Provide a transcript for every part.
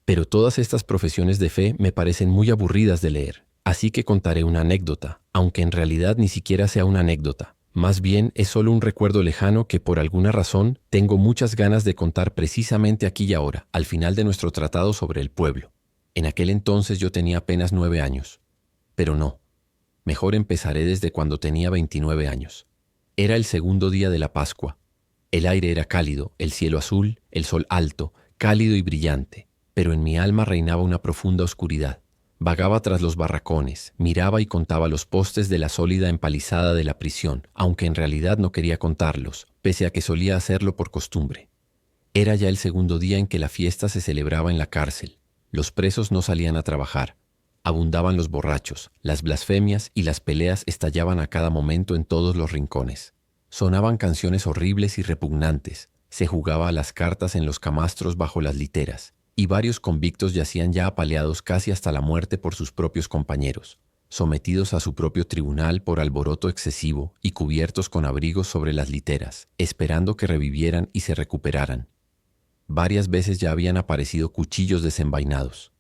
Pero todas estas profesiones de fe me parecen muy aburridas de leer, así que contaré una anécdota, aunque en realidad ni siquiera sea una anécdota. Más bien es solo un recuerdo lejano que por alguna razón tengo muchas ganas de contar precisamente aquí y ahora, al final de nuestro tratado sobre el pueblo. En aquel entonces yo tenía apenas 9 años. Pero no, mejor empezaré desde cuando tenía 29 años. Era el segundo día de la Pascua. El aire era cálido, el cielo azul, el sol alto, cálido y brillante, pero en mi alma reinaba una profunda oscuridad. Vagaba tras los barracones, miraba y contaba los postes de la sólida empalizada de la prisión, aunque en realidad no quería contarlos, pese a que solía hacerlo por costumbre. Era ya el segundo día en que la fiesta se celebraba en la cárcel. Los presos no salían a trabajar. Abundaban los borrachos, las blasfemias y las peleas estallaban a cada momento en todos los rincones. Sonaban canciones horribles y repugnantes, se jugaba a las cartas en los camastros bajo las literas, y varios convictos yacían ya apaleados casi hasta la muerte por sus propios compañeros, sometidos a su propio tribunal por alboroto excesivo y cubiertos con abrigos sobre las literas, esperando que revivieran y se recuperaran. Varias veces ya habían aparecido cuchillos desenvainados.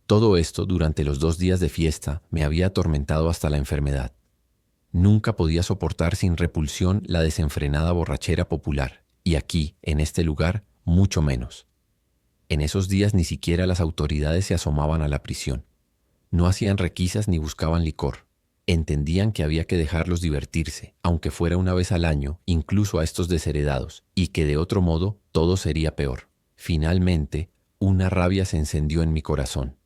Todo esto, durante los 2 días de fiesta, me había atormentado hasta la enfermedad. Nunca podía soportar sin repulsión la desenfrenada borrachera popular, y aquí, en este lugar, mucho menos. En esos días ni siquiera las autoridades se asomaban a la prisión. No hacían requisas ni buscaban licor. Entendían que había que dejarlos divertirse, aunque fuera una vez al año, incluso a estos desheredados, y que de otro modo todo sería peor. Finalmente, una rabia se encendió en mi corazón.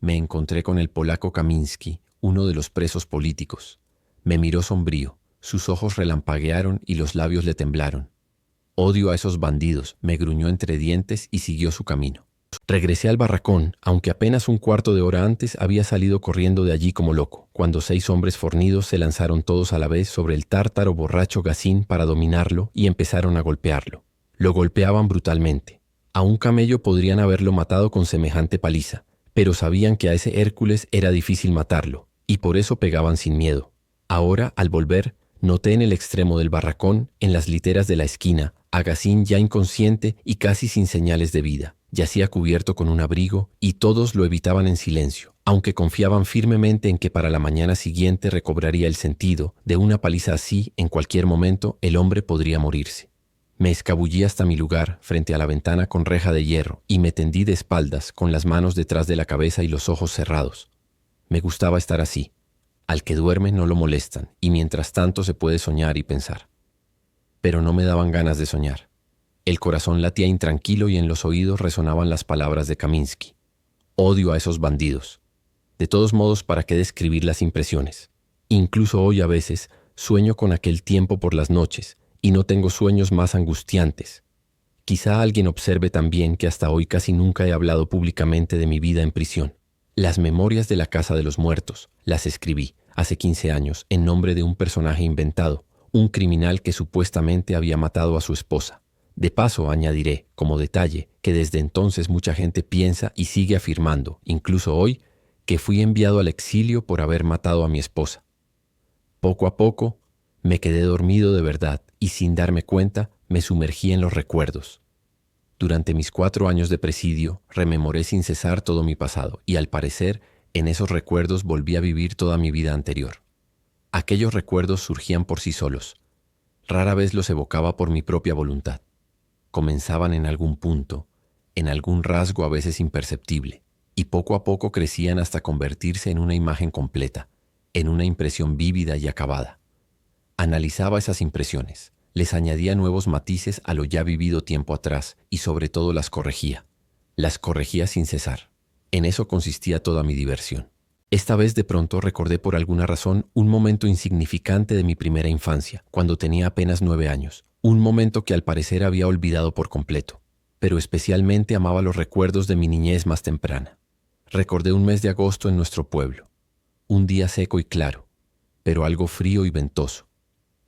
Me encontré con el polaco Kamiński, uno de los presos políticos. Me miró sombrío, sus ojos relampaguearon y los labios le temblaron. «Odio a esos bandidos», me gruñó entre dientes y siguió su camino. Regresé al barracón, aunque apenas un cuarto de hora antes había salido corriendo de allí como loco, cuando 6 hombres fornidos se lanzaron todos a la vez sobre el tártaro borracho Gacín para dominarlo y empezaron a golpearlo. Lo golpeaban brutalmente. A un camello podrían haberlo matado con semejante paliza, pero sabían que a ese Hércules era difícil matarlo, y por eso pegaban sin miedo. Ahora, al volver, noté en el extremo del barracón, en las literas de la esquina, a Gacín ya inconsciente y casi sin señales de vida. Yacía cubierto con un abrigo y todos lo evitaban en silencio, aunque confiaban firmemente en que para la mañana siguiente recobraría el sentido. De una paliza así, en cualquier momento, el hombre podría morirse. Me escabullí hasta mi lugar, frente a la ventana con reja de hierro, y me tendí de espaldas, con las manos detrás de la cabeza y los ojos cerrados. Me gustaba estar así. Al que duerme no lo molestan, y mientras tanto se puede soñar y pensar. Pero no me daban ganas de soñar. El corazón latía intranquilo y en los oídos resonaban las palabras de Kamiński. Odio a esos bandidos. De todos modos, ¿para qué describir las impresiones? Incluso hoy a veces sueño con aquel tiempo por las noches, y no tengo sueños más angustiantes. Quizá alguien observe también que hasta hoy casi nunca he hablado públicamente de mi vida en prisión. Las memorias de la Casa de los Muertos las escribí hace 15 años en nombre de un personaje inventado, un criminal que supuestamente había matado a su esposa. De paso, añadiré, como detalle, que desde entonces mucha gente piensa y sigue afirmando, incluso hoy, que fui enviado al exilio por haber matado a mi esposa. Poco a poco, me quedé dormido de verdad y sin darme cuenta me sumergí en los recuerdos. Durante mis 4 años de presidio rememoré sin cesar todo mi pasado y al parecer en esos recuerdos volví a vivir toda mi vida anterior. Aquellos recuerdos surgían por sí solos. Rara vez los evocaba por mi propia voluntad. Comenzaban en algún punto, en algún rasgo a veces imperceptible, y poco a poco crecían hasta convertirse en una imagen completa, en una impresión vívida y acabada. Analizaba esas impresiones, les añadía nuevos matices a lo ya vivido tiempo atrás y sobre todo las corregía. Las corregía sin cesar. En eso consistía toda mi diversión. Esta vez de pronto recordé por alguna razón un momento insignificante de mi primera infancia, cuando tenía apenas 9 años. Un momento que al parecer había olvidado por completo, pero especialmente amaba los recuerdos de mi niñez más temprana. Recordé un mes de agosto en nuestro pueblo. Un día seco y claro, pero algo frío y ventoso.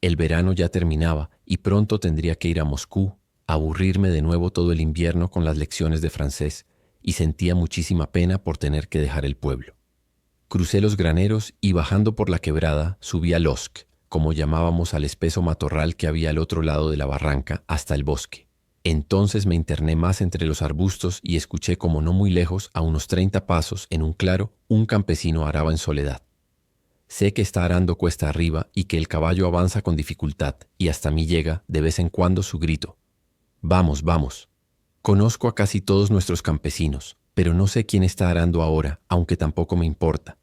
El verano ya terminaba y pronto tendría que ir a Moscú, a aburrirme de nuevo todo el invierno con las lecciones de francés, y sentía muchísima pena por tener que dejar el pueblo. Crucé los graneros y bajando por la quebrada subí al Osk, como llamábamos al espeso matorral que había al otro lado de la barranca, hasta el bosque. Entonces me interné más entre los arbustos y escuché como no muy lejos, a unos 30 pasos, en un claro, un campesino araba en soledad. Sé que está arando cuesta arriba y que el caballo avanza con dificultad, y hasta mí llega, de vez en cuando, su grito. Vamos, vamos. Conozco a casi todos nuestros campesinos, pero no sé quién está arando ahora, aunque tampoco me importa.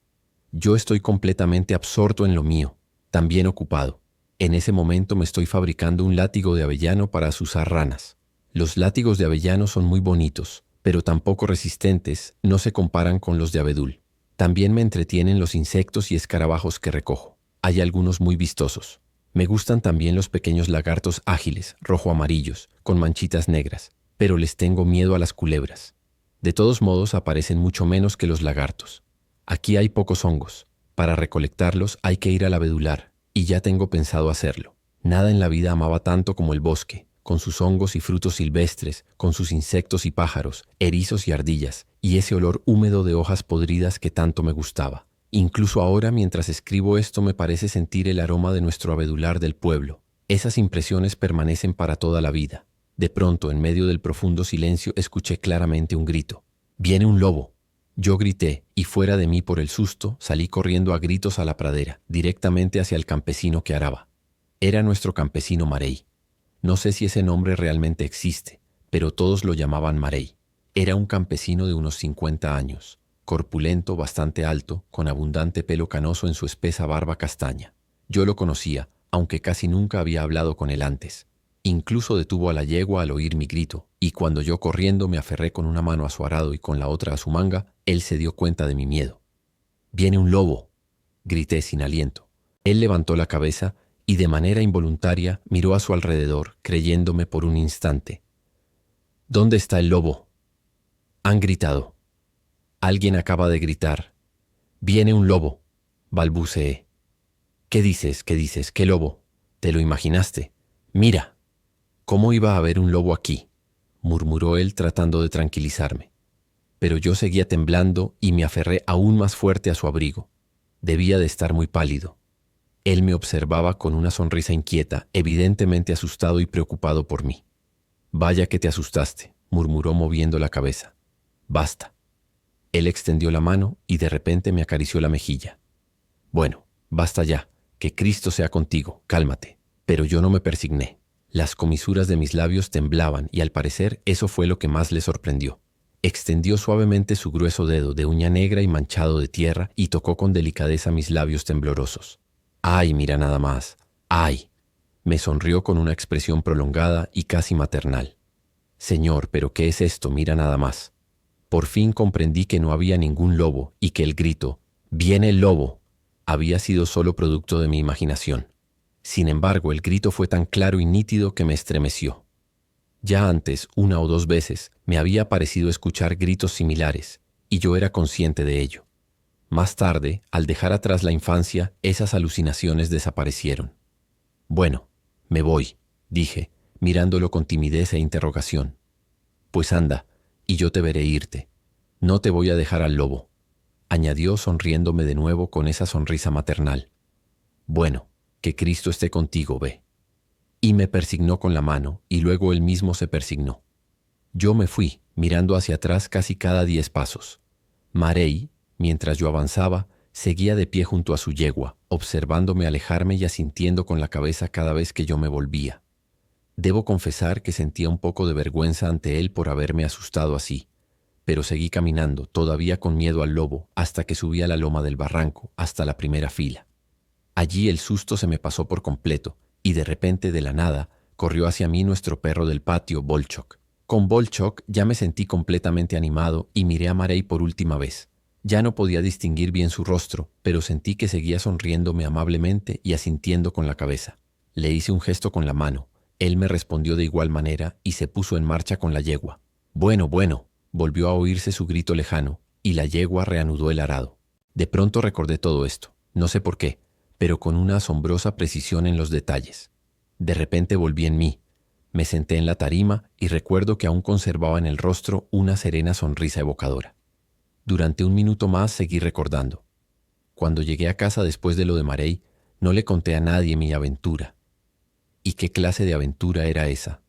Yo estoy completamente absorto en lo mío, también ocupado. En ese momento me estoy fabricando un látigo de avellano para azuzar ranas. Los látigos de avellano son muy bonitos, pero tampoco resistentes, no se comparan con los de abedul. También me entretienen los insectos y escarabajos que recojo. Hay algunos muy vistosos. Me gustan también los pequeños lagartos ágiles, rojo-amarillos, con manchitas negras, pero les tengo miedo a las culebras. De todos modos, aparecen mucho menos que los lagartos. Aquí hay pocos hongos. Para recolectarlos hay que ir al abedular, y ya tengo pensado hacerlo. Nada en la vida amaba tanto como el bosque, con sus hongos y frutos silvestres, con sus insectos y pájaros, erizos y ardillas, y ese olor húmedo de hojas podridas que tanto me gustaba. Incluso ahora, mientras escribo esto, me parece sentir el aroma de nuestro abedular del pueblo. Esas impresiones permanecen para toda la vida. De pronto, en medio del profundo silencio, escuché claramente un grito. «¡Viene un lobo!». Yo grité, y fuera de mí por el susto, salí corriendo a gritos a la pradera, directamente hacia el campesino que araba. Era nuestro campesino Marey. No sé si ese nombre realmente existe, pero todos lo llamaban Marey. Era un campesino de unos 50 años, corpulento, bastante alto, con abundante pelo canoso en su espesa barba castaña. Yo lo conocía, aunque casi nunca había hablado con él antes. Incluso detuvo a la yegua al oír mi grito, y cuando yo corriendo me aferré con una mano a su arado y con la otra a su manga, él se dio cuenta de mi miedo. «¡Viene un lobo!», grité sin aliento. Él levantó la cabeza y de manera involuntaria miró a su alrededor, creyéndome por un instante. «¿Dónde está el lobo?». «Han gritado». «Alguien acaba de gritar». «Viene un lobo», balbuceé. «¿Qué dices? ¿Qué dices? ¿Qué lobo? ¿Te lo imaginaste? Mira». «¿Cómo iba a haber un lobo aquí?», murmuró él tratando de tranquilizarme. Pero yo seguía temblando y me aferré aún más fuerte a su abrigo. Debía de estar muy pálido. Él me observaba con una sonrisa inquieta, evidentemente asustado y preocupado por mí. «Vaya que te asustaste», murmuró moviendo la cabeza. «Basta». Él extendió la mano y de repente me acarició la mejilla. «Bueno, basta ya, que Cristo sea contigo, cálmate». Pero yo no me persigné. Las comisuras de mis labios temblaban y al parecer eso fue lo que más le sorprendió. Extendió suavemente su grueso dedo de uña negra y manchado de tierra y tocó con delicadeza mis labios temblorosos. «Ay, mira nada más. ¡Ay!». Me sonrió con una expresión prolongada y casi maternal. «Señor, ¿pero qué es esto? Mira nada más». Por fin comprendí que no había ningún lobo y que el grito «¡Viene el lobo!» había sido solo producto de mi imaginación. Sin embargo, el grito fue tan claro y nítido que me estremeció. Ya antes, una o dos veces, me había parecido escuchar gritos similares, y yo era consciente de ello. Más tarde, al dejar atrás la infancia, esas alucinaciones desaparecieron. «Bueno, me voy», dije, mirándolo con timidez e interrogación. «Pues anda, y yo te veré irte. No te voy a dejar al lobo», añadió sonriéndome de nuevo con esa sonrisa maternal. «Bueno, que Cristo esté contigo, ve». Y me persignó con la mano, y luego él mismo se persignó. Yo me fui, mirando hacia atrás casi cada 10 pasos. Marey, mientras yo avanzaba, seguía de pie junto a su yegua, observándome alejarme y asintiendo con la cabeza cada vez que yo me volvía. Debo confesar que sentía un poco de vergüenza ante él por haberme asustado así, pero seguí caminando, todavía con miedo al lobo, hasta que subí a la loma del barranco, hasta la primera fila. Allí el susto se me pasó por completo, y de repente, de la nada, corrió hacia mí nuestro perro del patio, Bolchok. Con Bolchok ya me sentí completamente animado y miré a Marey por última vez. Ya no podía distinguir bien su rostro, pero sentí que seguía sonriéndome amablemente y asintiendo con la cabeza. Le hice un gesto con la mano. Él me respondió de igual manera y se puso en marcha con la yegua. «Bueno, bueno», volvió a oírse su grito lejano, y la yegua reanudó el arado. De pronto recordé todo esto, no sé por qué, pero con una asombrosa precisión en los detalles. De repente volví en mí. Me senté en la tarima y recuerdo que aún conservaba en el rostro una serena sonrisa evocadora. Durante un minuto más seguí recordando. Cuando llegué a casa después de lo de Marey, no le conté a nadie mi aventura. ¿Y qué clase de aventura era esa?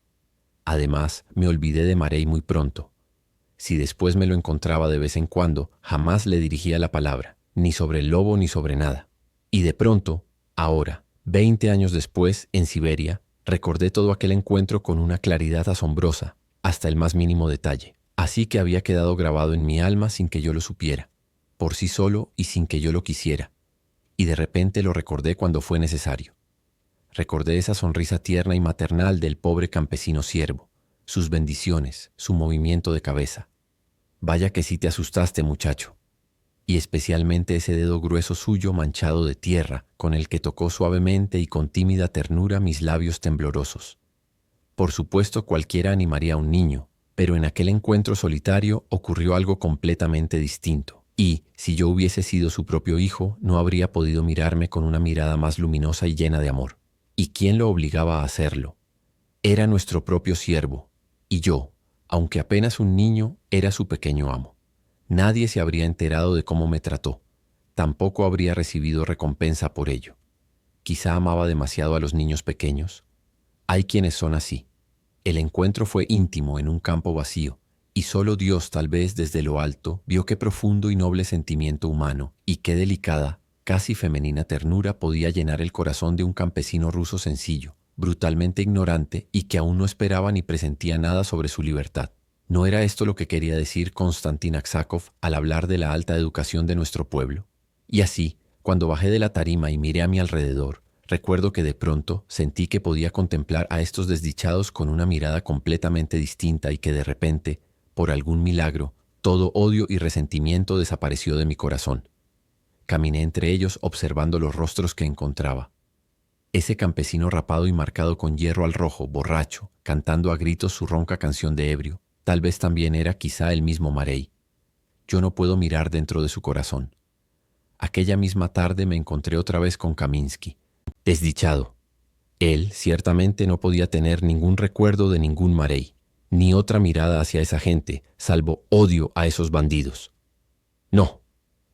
Además, me olvidé de Marey muy pronto. Si después me lo encontraba de vez en cuando, jamás le dirigía la palabra, ni sobre el lobo ni sobre nada. Y de pronto, ahora, 20 años después, en Siberia, recordé todo aquel encuentro con una claridad asombrosa, hasta el más mínimo detalle. Así que había quedado grabado en mi alma sin que yo lo supiera, por sí solo y sin que yo lo quisiera. Y de repente lo recordé cuando fue necesario. Recordé esa sonrisa tierna y maternal del pobre campesino siervo, sus bendiciones, su movimiento de cabeza. Vaya que sí te asustaste, muchacho. Y especialmente ese dedo grueso suyo manchado de tierra, con el que tocó suavemente y con tímida ternura mis labios temblorosos. Por supuesto, cualquiera animaría a un niño, pero en aquel encuentro solitario ocurrió algo completamente distinto. Y, si yo hubiese sido su propio hijo, no habría podido mirarme con una mirada más luminosa y llena de amor. ¿Y quién lo obligaba a hacerlo? Era nuestro propio siervo, y yo, aunque apenas un niño, era su pequeño amo. Nadie se habría enterado de cómo me trató. Tampoco habría recibido recompensa por ello. Quizá amaba demasiado a los niños pequeños. Hay quienes son así. El encuentro fue íntimo en un campo vacío, y solo Dios, tal vez desde lo alto, vio qué profundo y noble sentimiento humano, y qué delicada, casi femenina ternura podía llenar el corazón de un campesino ruso sencillo, brutalmente ignorante y que aún no esperaba ni presentía nada sobre su libertad. ¿No era esto lo que quería decir Konstantin Aksakov al hablar de la alta educación de nuestro pueblo? Y así, cuando bajé de la tarima y miré a mi alrededor, recuerdo que de pronto sentí que podía contemplar a estos desdichados con una mirada completamente distinta y que de repente, por algún milagro, todo odio y resentimiento desapareció de mi corazón. Caminé entre ellos observando los rostros que encontraba. Ese campesino rapado y marcado con hierro al rojo, borracho, cantando a gritos su ronca canción de ebrio, tal vez también era quizá el mismo Marey. Yo no puedo mirar dentro de su corazón. Aquella misma tarde me encontré otra vez con Kaminsky, desdichado. Él ciertamente no podía tener ningún recuerdo de ningún Marey, ni otra mirada hacia esa gente, salvo odio a esos bandidos. No,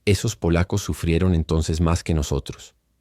esos polacos sufrieron entonces más que nosotros.